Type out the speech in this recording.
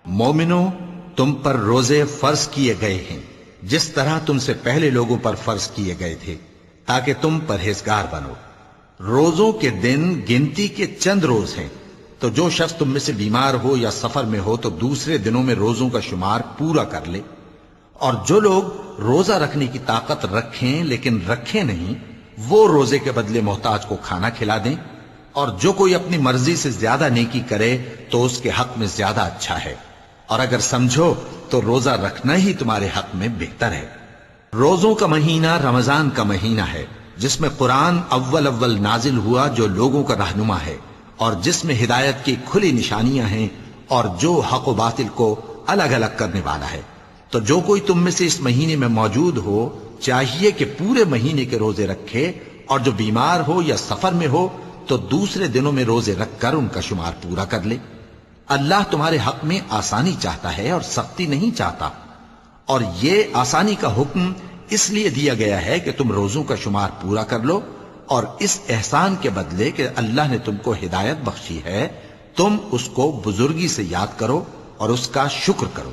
مومنو، تم پر روزے فرض کیے گئے ہیں جس طرح تم سے پہلے لوگوں پر فرض کیے گئے تھے، تاکہ تم پرہیزگار بنو۔ روزوں کے دن گنتی کے چند روز ہیں، تو جو شخص تم میں سے بیمار ہو یا سفر میں ہو تو دوسرے دنوں میں روزوں کا شمار پورا کر لے۔ اور جو لوگ روزہ رکھنے کی طاقت رکھیں لیکن رکھیں نہیں، وہ روزے کے بدلے محتاج کو کھانا کھلا دیں۔ اور جو کوئی اپنی مرضی سے زیادہ نیکی کرے تو اس کے حق میں زیادہ اچھا ہے، اور اگر سمجھو تو روزہ رکھنا ہی تمہارے حق میں بہتر ہے۔ روزوں کا مہینہ رمضان کا مہینہ ہے، جس میں قرآن اول نازل ہوا، جو لوگوں کا رہنما ہے اور جس میں ہدایت کی کھلی نشانیاں ہیں، اور جو حق و باطل کو الگ الگ کرنے والا ہے۔ تو جو کوئی تم میں سے اس مہینے میں موجود ہو چاہیے کہ پورے مہینے کے روزے رکھے، اور جو بیمار ہو یا سفر میں ہو تو دوسرے دنوں میں روزے رکھ کر ان کا شمار پورا کر لے۔ اللہ تمہارے حق میں آسانی چاہتا ہے اور سختی نہیں چاہتا۔ اور یہ آسانی کا حکم اس لیے دیا گیا ہے کہ تم روزوں کا شمار پورا کر لو، اور اس احسان کے بدلے کہ اللہ نے تم کو ہدایت بخشی ہے، تم اس کو بزرگی سے یاد کرو اور اس کا شکر کرو۔